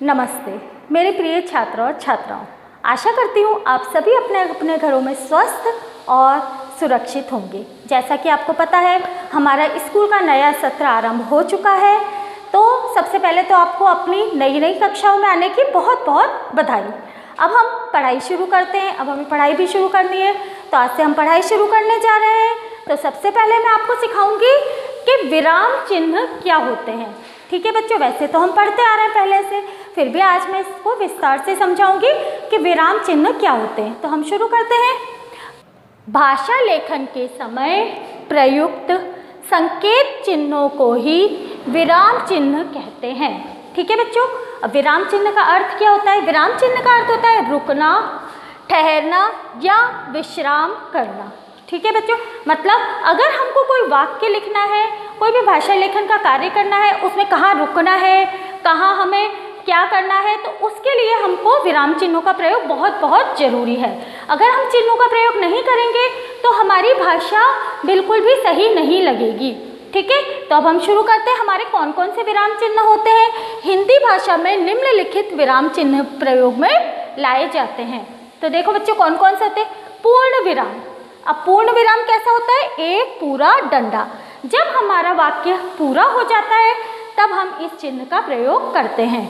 नमस्ते मेरे प्रिय छात्रों और छात्राओं, आशा करती हूँ आप सभी अपने अपने घरों में स्वस्थ और सुरक्षित होंगे। जैसा कि आपको पता है हमारा स्कूल का नया सत्र आरंभ हो चुका है, तो सबसे पहले तो आपको अपनी नई नई कक्षाओं में आने की बहुत बहुत बधाई। अब हम पढ़ाई शुरू करते हैं। अब हमें पढ़ाई भी शुरू करनी है, तो आज से हम पढ़ाई शुरू करने जा रहे हैं। तो सबसे पहले मैं आपको सिखाऊंगी कि विराम चिन्ह क्या होते हैं। ठीक है बच्चों, वैसे तो हम पढ़ते आ रहे हैं पहले से, फिर भी आज मैं इसको विस्तार से समझाऊंगी कि विराम चिन्ह क्या होते हैं। तो हम शुरू करते हैं। भाषा लेखन के समय प्रयुक्त संकेत चिन्हों को ही विराम चिन्ह कहते हैं। ठीक है बच्चों, अब विराम चिन्ह का अर्थ क्या होता है? विराम चिन्ह का अर्थ होता है रुकना, ठहरना या विश्राम करना। ठीक है बच्चों, मतलब अगर हमको कोई वाक्य लिखना है, कोई भी भाषा लेखन का कार्य करना है, उसमें कहाँ रुकना है, कहाँ हमें क्या करना है, तो उसके लिए हमको विराम चिन्हों का प्रयोग बहुत बहुत ज़रूरी है। अगर हम चिन्हों का प्रयोग नहीं करेंगे तो हमारी भाषा बिल्कुल भी सही नहीं लगेगी। ठीक है, तो अब हम शुरू करते हैं। हमारे कौन कौन से विराम चिन्ह होते हैं? हिंदी भाषा में निम्नलिखित विराम चिन्ह प्रयोग में लाए जाते हैं। तो देखो बच्चों कौन कौन से होते हैं। पूर्ण विराम। अब पूर्ण विराम कैसा होता है? एक पूरा डंडा। जब हमारा वाक्य पूरा हो जाता है तब हम इस चिन्ह का प्रयोग करते हैं।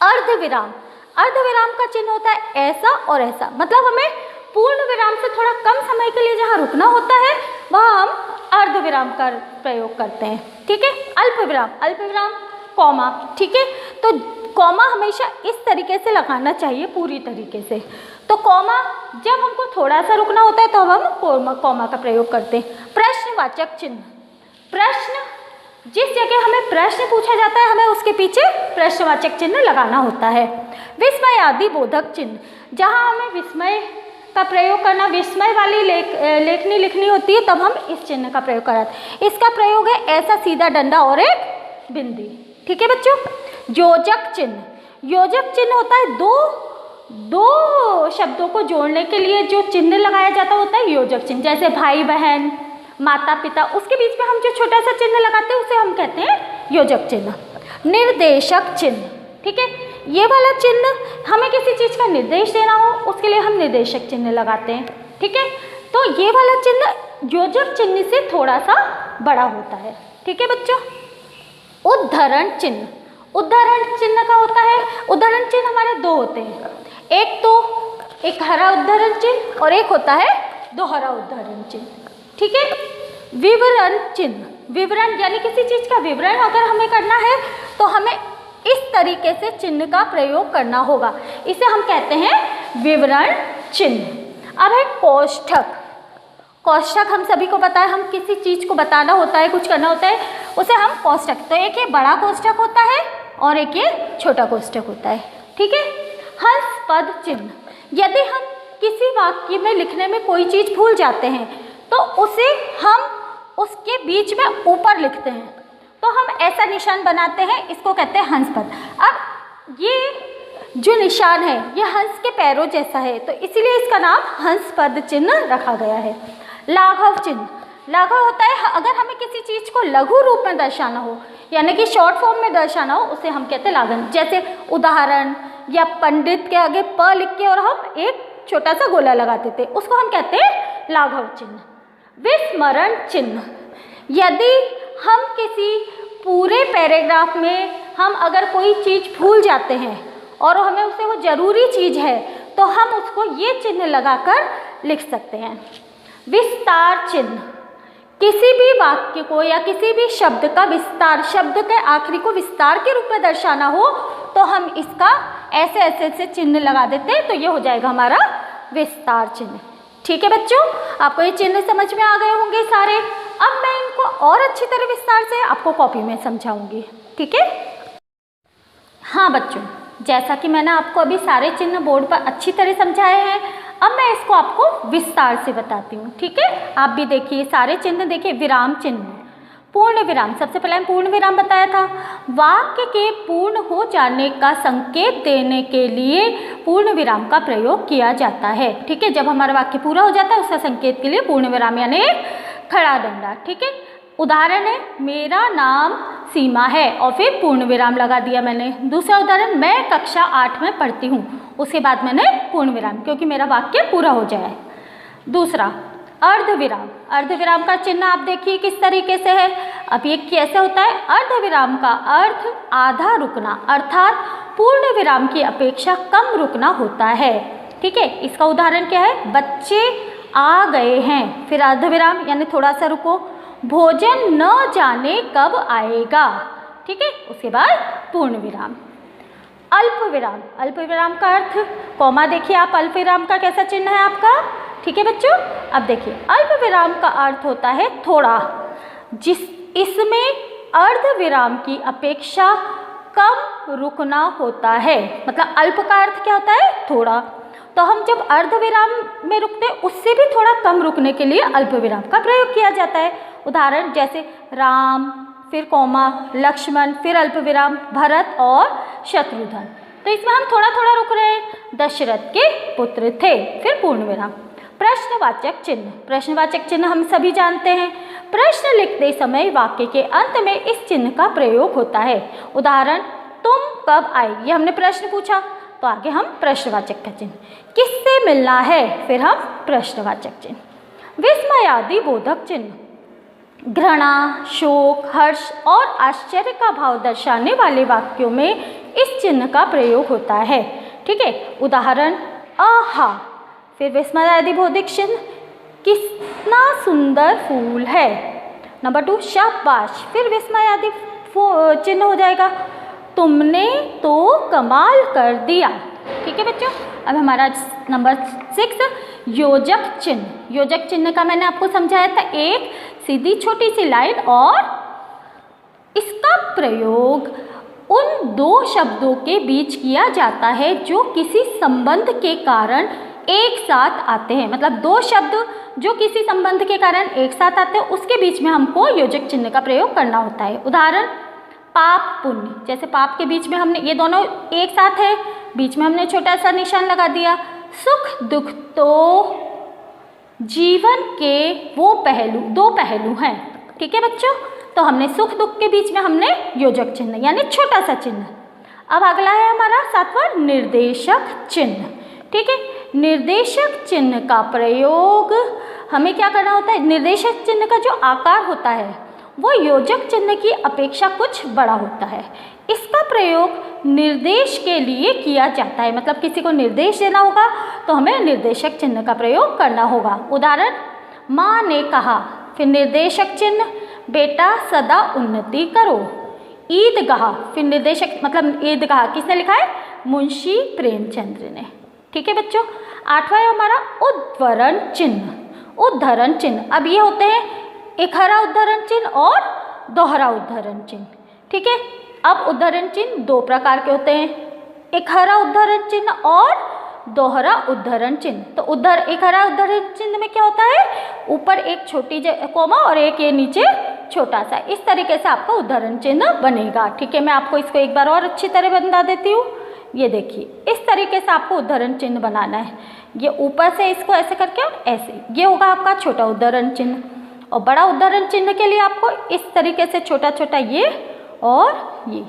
अर्ध विराम। अर्ध विराम का चिन्ह होता है ऐसा और ऐसा, मतलब हमें पूर्ण विराम से थोड़ा कम समय के लिए जहाँ रुकना होता है वहाँ हम अर्ध विराम का प्रयोग करते हैं। ठीक है। अल्प विराम। अल्प विराम कॉमा। ठीक है, तो कॉमा हमेशा इस तरीके से लगाना चाहिए, पूरी तरीके से। तो कॉमा जब हमको थोड़ा सा रुकना होता है तो हम कॉमा का प्रयोग करते हैं। प्रश्नवाचक चिन्ह। प्रश्न, जिस जगह हमें प्रश्न पूछा जाता है हमें उसके पीछे प्रश्नवाचक चिन्ह लगाना होता है। विस्मय आदि बोधक चिन्ह, जहाँ हमें विस्मय का प्रयोग करना, विस्मय वाली लेखनी लिखनी होती है, तब हम इस चिन्ह का प्रयोग कराते हैं। इसका प्रयोग है ऐसा सीधा डंडा और एक बिंदी। ठीक है बच्चों। योजक चिन्ह। योजक चिन्ह होता है दो शब्दों को जोड़ने के लिए जो चिन्ह लगाया जाता होता है योजक चिन्ह। जैसे भाई बहन, माता पिता, उसके बीच में हम जो छोटा सा चिन्ह लगाते हैं उसे हम कहते हैं योजक चिन्ह। निर्देशक चिन्ह। ठीक है, ये वाला चिन्ह हमें किसी चीज़ का निर्देश देना हो उसके लिए हम निर्देशक चिन्ह लगाते हैं। ठीक है, तो ये वाला चिन्ह योजक चिन्ह से थोड़ा सा बड़ा होता है। ठीक है बच्चों। उद्धरण चिन्ह। उद्धरण चिन्ह का होता है, उद्धरण चिन्ह हमारे दो होते हैं। एक तो एक हरा उद्धरण चिन्ह और एक होता है दोहरा उद्धरण चिन्ह। ठीक है। विवरण चिन्ह। विवरण यानी किसी चीज़ का विवरण अगर हमें करना है तो हमें इस तरीके से चिन्ह का प्रयोग करना होगा, इसे हम कहते हैं विवरण चिन्ह। अब है कोष्ठक। कोष्ठक हम सभी को पता है, हम किसी चीज़ को बताना होता है, कुछ करना होता है, उसे हम कोष्ठक, तो एक ये बड़ा कोष्ठक होता है और एक ये छोटा कोष्ठक होता है। ठीक है। हंस पद चिन्ह। यदि हम किसी वाक्य में लिखने में कोई चीज़ भूल जाते हैं तो उसे हम उसके बीच में ऊपर लिखते हैं, तो हम ऐसा निशान बनाते हैं, इसको कहते हैं हंस पद। अब ये जो निशान है ये हंस के पैरों जैसा है, तो इसीलिए इसका नाम हंस पद चिन्ह रखा गया है। लाघव चिन्ह। लाघव होता है अगर हमें किसी चीज़ को लघु रूप में दर्शाना हो, यानी कि शॉर्ट फॉर्म में दर्शाना हो, उसे हम कहते हैं लाघव। जैसे उदाहरण या पंडित के आगे प लिख के और हम एक छोटा सा गोला लगाते थे, उसको हम कहते हैं लाघव चिन्ह। विस्मरण चिन्ह। यदि हम किसी पूरे पैराग्राफ में हम अगर कोई चीज़ भूल जाते हैं और हमें उसे वो ज़रूरी चीज़ है तो हम उसको ये चिन्ह लगाकर लिख सकते हैं। विस्तार चिन्ह। किसी भी वाक्य को या किसी भी शब्द का विस्तार, शब्द के आखिरी को विस्तार के रूप में दर्शाना हो तो हम इसका ऐसे ऐसे चिन्ह लगा देते हैं, तो ये हो जाएगा हमारा विस्तार चिन्ह। ठीक है बच्चों, आपको ये चिन्ह समझ में आ गए होंगे सारे। अब मैं इनको और अच्छी तरह विस्तार से आपको कॉपी में समझाऊंगी। ठीक है। हाँ बच्चों, जैसा कि मैंने आपको अभी सारे चिन्ह बोर्ड पर अच्छी तरह समझाए हैं, अब मैं इसको आपको विस्तार से बताती हूँ। ठीक है, आप भी देखिए सारे चिन्ह देखिए। विराम चिन्ह। पूर्ण विराम, सबसे पहले पूर्ण विराम बताया था। वाक्य के पूर्ण हो जाने का संकेत देने के लिए पूर्ण विराम का प्रयोग किया जाता है। ठीक है, जब हमारा वाक्य पूरा हो जाता है उसका संकेत के लिए पूर्ण विराम यानी खड़ा डंडा। ठीक है। उदाहरण है मेरा नाम सीमा है और फिर पूर्ण विराम लगा दिया मैंने। दूसरा उदाहरण, मैं कक्षा 8 में पढ़ती हूँ, उसके बाद मैंने पूर्ण विराम, क्योंकि मेरा वाक्य पूरा हो जाए। दूसरा अर्धविराम, अर्धविराम का चिन्ह आप देखिए किस तरीके से है। अब ये कैसे होता है? अर्धविराम का अर्थ आधा रुकना, अर्थात पूर्ण विराम की अपेक्षा कम रुकना होता है। ठीक है, इसका उदाहरण क्या है? बच्चे आ गए हैं, फिर अर्धविराम यानी थोड़ा सा रुको, भोजन न जाने कब आएगा। ठीक है, उसके बाद पूर्ण विराम। अल्प विराम, अल्प विराम का अर्थ, कॉमा देखिए आप, अल्प विराम का कैसा चिन्ह है आपका? ठीक है बच्चों, अब देखिए अल्प विराम का अर्थ होता है थोड़ा, इसमें अर्ध विराम की अपेक्षा कम रुकना होता है। मतलब अल्प का अर्थ क्या होता है? थोड़ा। तो हम जब अर्ध विराम में रुकते हैं उससे भी थोड़ा कम रुकने के लिए अल्प विराम का प्रयोग किया जाता है। उदाहरण जैसे राम, फिर कॉमा, लक्ष्मण, फिर अल्प विराम, भरत और शत्रुघ्न। तो इसमें हम थोड़ा थोड़ा रुक रहे हैं। दशरथ के पुत्र थे, फिर पूर्ण विराम। प्रश्नवाचक चिन्ह, प्रश्नवाचक चिन्ह हम सभी जानते हैं। प्रश्न लिखते समय वाक्य के अंत में इस चिन्ह का प्रयोग होता है। उदाहरण, तुम कब आए, ये हमने प्रश्न पूछा, तो आगे हम प्रश्नवाचक का चिन्ह। किससे मिलना है, फिर हम प्रश्नवाचक चिन्ह। विस्मयादि बोधक चिन्ह, घृणा, शोक, हर्ष और आश्चर्य का भाव दर्शाने वाले वाक्यों में इस चिन्ह का प्रयोग होता है। ठीक है, उदाहरण, आहा, फिर विस्मयादि बोधक चिन्ह, कितना सुंदर फूल है। नंबर 2, शाबाश, फिर विस्मयादि चिन्ह हो जाएगा, तुमने तो कमाल कर दिया। ठीक है बच्चों, अब हमारा नंबर 6, योजक चिन्ह। योजक चिन्ह का मैंने आपको समझाया था, एक सीधी छोटी सी लाइन और इसका प्रयोग उन दो शब्दों के बीच किया जाता है जो किसी संबंध के कारण एक साथ आते हैं। मतलब दो शब्द जो किसी संबंध के कारण एक साथ आते हैं, उसके बीच में हमको योजक चिन्ह का प्रयोग करना होता है। उदाहरण, पाप पुण्य, जैसे पाप के बीच में हमने, ये दोनों एक साथ है, बीच में हमने छोटा सा निशान लगा दिया। सुख दुख तो जीवन के वो पहलू, दो पहलू हैं। ठीक है बच्चों, तो हमने सुख दुख के बीच में हमने योजक चिन्ह यानी छोटा सा चिन्ह। अब अगला है हमारा 7वां, निर्देशक चिन्ह। ठीक है, निर्देशक चिन्ह का प्रयोग हमें क्या करना होता है? निर्देशक चिन्ह का जो आकार होता है वो योजक चिन्ह की अपेक्षा कुछ बड़ा होता है। इसका प्रयोग निर्देश के लिए किया जाता है। मतलब किसी को निर्देश देना होगा तो हमें निर्देशक चिन्ह का प्रयोग करना होगा। उदाहरण, माँ ने कहा, फिर निर्देशक चिन्ह, बेटा सदा उन्नति करो। ईदगाह, फिर निर्देशक, मतलब ईदगाह किसने लिखा है? मुंशी प्रेमचंद्र ने। ठीक है बच्चों, 8वां है हमारा उद्धरण चिन्ह। उद्धरण चिन्ह, अब ये होते हैं एक हरा उद्धरण चिन्ह और दोहरा उद्धरण चिन्ह। ठीक है, अब उद्धरण चिन्ह दो प्रकार के होते हैं, एक हरा उद्धरण चिन्ह और दोहरा उद्धरण चिन्ह। तो एक हरा उद्धरण चिन्ह में क्या होता है? ऊपर एक छोटी कोमा और एक ये नीचे छोटा सा, इस तरीके से आपका उद्धरण चिन्ह बनेगा। ठीक है, मैं आपको इसको एक बार और अच्छी तरह बता देती हूँ। ये देखिए, इस तरीके से आपको उद्धरण चिन्ह बनाना है। ये ऊपर से इसको ऐसे करके और ऐसे, ये होगा आपका छोटा उद्धरण चिन्ह। और बड़ा उद्धरण चिन्ह के लिए आपको इस तरीके से छोटा छोटा ये और ये।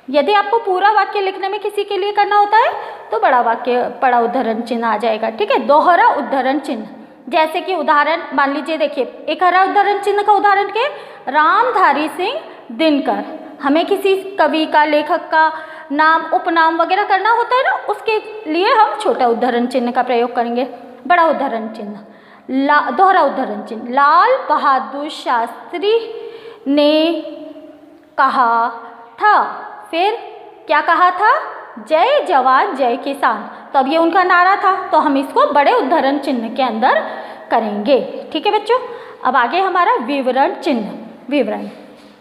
यदि आपको पूरा वाक्य लिखने में किसी के लिए करना होता है तो बड़ा उद्धरण चिन्ह आ जाएगा। ठीक है, दोहरा उद्धरण चिन्ह, जैसे कि उदाहरण मान लीजिए, देखिए एक हरा उद्धरण चिन्ह का उदाहरण के रामधारी सिंह दिनकर। हमें किसी कवि का, लेखक का नाम, उपनाम वगैरह करना होता है ना, उसके लिए हम छोटा उद्धरण चिन्ह का प्रयोग करेंगे। बड़ा उद्धरण चिन्ह, दोहरा उद्धरण चिन्ह, लाल बहादुर शास्त्री ने कहा था, फिर क्या कहा था? जय जवान जय किसान। तो अब ये उनका नारा था, तो हम इसको बड़े उद्धरण चिन्ह के अंदर करेंगे। ठीक है बच्चों, अब आगे हमारा विवरण चिन्ह। विवरण,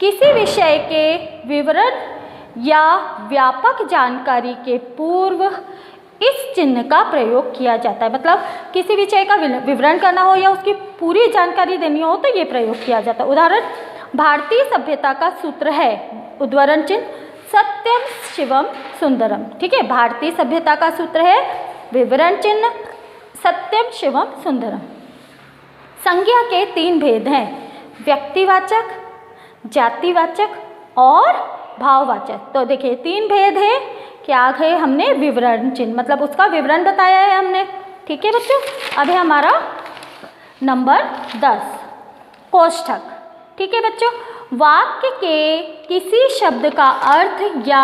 किसी विषय के विवरण या व्यापक जानकारी के पूर्व इस चिन्ह का प्रयोग किया जाता है। मतलब किसी विषय का विवरण करना हो या उसकी पूरी जानकारी देनी हो तो ये प्रयोग किया जाता है। उदाहरण, भारतीय सभ्यता का सूत्र है, उद्धरण चिन्ह, सत्यम शिवम सुंदरम। ठीक है, भारतीय सभ्यता का सूत्र है, विवरण चिन्ह, सत्यम शिवम सुंदरम। संज्ञा के 3 भेद हैं, व्यक्तिवाचक, जातिवाचक और भाववाचक। तो देखिए 3 भेद है। क्या है, हमने विवरण चिन्ह मतलब उसका विवरण बताया है हमने। ठीक है बच्चों, अब है हमारा नंबर 10 कोष्ठक। ठीक है बच्चों, वाक्य के किसी शब्द का अर्थ या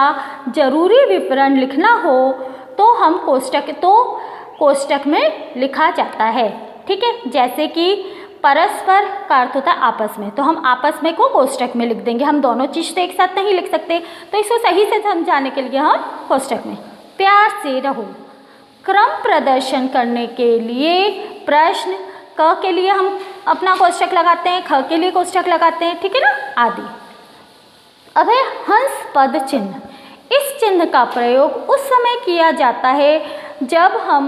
जरूरी विवरण लिखना हो तो हम कोष्ठक में लिखा जाता है। ठीक है, जैसे कि परस्पर का अर्थ होता है आपस में, तो हम आपस में को कोष्ठक में लिख देंगे। हम दोनों चीज़ तो एक साथ नहीं लिख सकते, तो इसको सही से समझाने के लिए हम कोष्ठक में। प्यार से रहो, क्रम प्रदर्शन करने के लिए प्रश्न, क के लिए हम अपना कोष्ठक लगाते हैं, ख के लिए कोष्ठक लगाते हैं। ठीक है ना, आदि। अब है हंस पद चिन्ह। इस चिन्ह का प्रयोग उस समय किया जाता है जब हम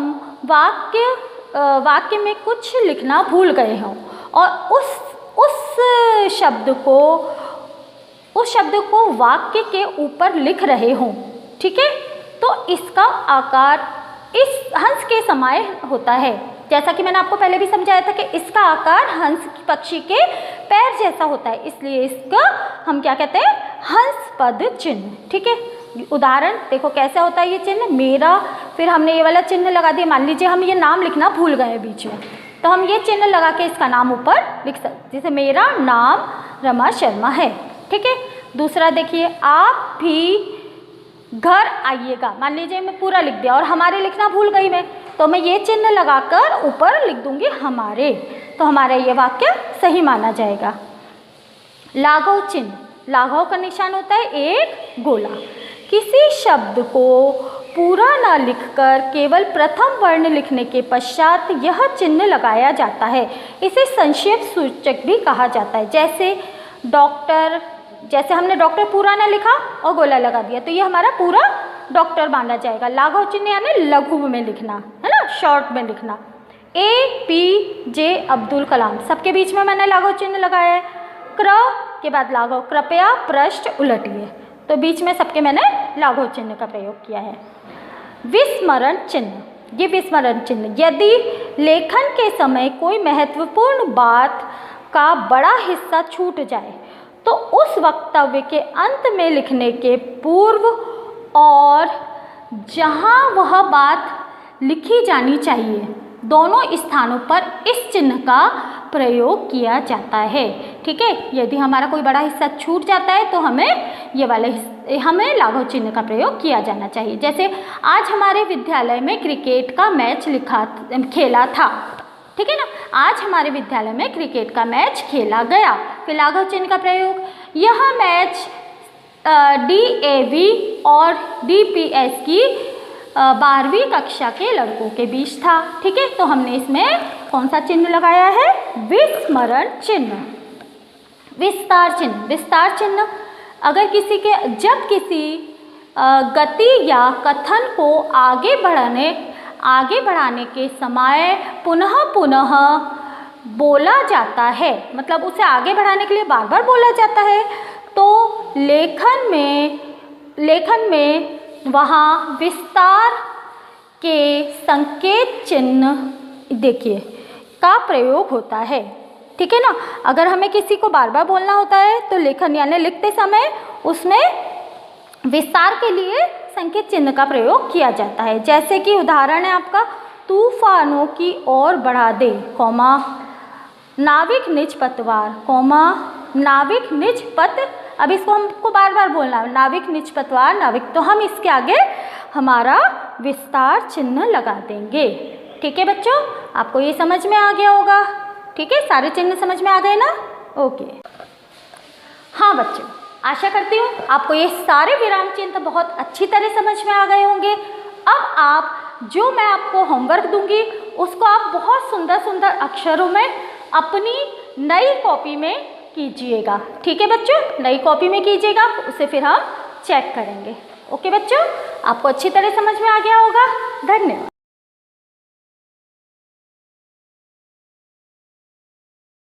वाक्य में कुछ लिखना भूल गए हों और उस शब्द को वाक्य के ऊपर लिख रहे हों। ठीक है, तो इसका आकार इस हंस के समान होता है। जैसा कि मैंने आपको पहले भी समझाया था कि इसका आकार हंस पक्षी के पैर जैसा होता है, इसलिए इसका हम क्या कहते हैं, हंस पद चिन्ह। ठीक है, उदाहरण देखो कैसा होता है ये चिन्ह, मेरा, फिर हमने ये वाला चिन्ह लगा दिया। मान लीजिए हम ये नाम लिखना भूल गए बीच में, तो हम ये चिन्ह लगा के इसका नाम ऊपर लिख सकते, जैसे मेरा नाम रमा शर्मा है। ठीक है, दूसरा देखिए, आप भी घर आइएगा। मान लीजिए मैं पूरा लिख दिया और हमारे लिखना भूल गई मैं, तो मैं ये चिन्ह लगाकर ऊपर लिख दूंगी हमारे, तो हमारा ये वाक्य सही माना जाएगा। लाघव चिन्ह, लाघव का निशान होता है एक गोला। किसी शब्द को पूरा न लिखकर केवल प्रथम वर्ण लिखने के पश्चात यह चिन्ह लगाया जाता है। इसे संक्षेप सूचक भी कहा जाता है। जैसे डॉक्टर, जैसे हमने डॉक्टर पूरा ना लिखा और गोला लगा दिया, तो ये हमारा पूरा डॉक्टर माना जाएगा। लाघव चिन्ह यानी लघु में लिखना है ना, शॉर्ट में लिखना। APJ अब्दुल कलाम, सबके बीच में मैंने लाघव चिन्ह लगाया है। क्र के बाद लाघव, कृपया पृष्ठ उलटिए, तो बीच में सबके मैंने लाघव चिन्ह का प्रयोग किया है। विस्मरण चिन्ह, ये विस्मरण चिन्ह, यदि लेखन के समय कोई महत्वपूर्ण बात का बड़ा हिस्सा छूट जाए तो उस वक्तव्य के अंत में लिखने के पूर्व और जहाँ वह बात लिखी जानी चाहिए दोनों स्थानों पर इस चिन्ह का प्रयोग किया जाता है। ठीक है, यदि हमारा कोई बड़ा हिस्सा छूट जाता है तो हमें लाघव चिन्ह का प्रयोग किया जाना चाहिए। जैसे आज हमारे विद्यालय में क्रिकेट का मैच खेला था। ठीक है ना, आज हमारे विद्यालय में क्रिकेट का मैच खेला गया, फिर लाघव चिन्ह का प्रयोग। यह मैच DAV और DPS की 12वीं कक्षा के लड़कों के बीच था। ठीक है, तो हमने इसमें कौन सा चिन्ह लगाया है, विस्मरण चिन्ह। विस्तार चिन्ह, विस्तार चिन्ह अगर जब किसी गति या कथन को आगे बढ़ाने के समय पुनः पुनः बोला जाता है, मतलब उसे आगे बढ़ाने के लिए बार बार बोला जाता है, तो लेखन में वहाँ विस्तार के संकेत चिन्ह देखिए का प्रयोग होता है। ठीक है ना, अगर हमें किसी को बार बार बोलना होता है तो लेखन यानी लिखते समय उसमें विस्तार के लिए संकेत चिन्ह का प्रयोग किया जाता है। जैसे कि उदाहरण है आपका, तूफानों की ओर बढ़ा दे, कौमा नाविक निज पतवार, कौमा नाविक निज पत। अब इसको हमको बार बार बोलना है, नाविक निज पतवार नाविक, तो हम इसके आगे हमारा विस्तार चिन्ह लगा देंगे। ठीक है बच्चों, आपको ये समझ में आ गया होगा। ठीक है, सारे चिन्ह समझ में आ गए ना? ओके। हाँ बच्चों, आशा करती हूँ आपको ये सारे विराम चिन्ह बहुत अच्छी तरह समझ में आ गए होंगे। अब आप जो मैं आपको होमवर्क दूंगी उसको आप बहुत सुंदर सुंदर अक्षरों में अपनी नई कॉपी में कीजिएगा। ठीक है बच्चों, नई कॉपी में कीजिएगा, उसे फिर हम चेक करेंगे। ओके बच्चों, आपको अच्छी तरह समझ में आ गया होगा। धन्यवाद।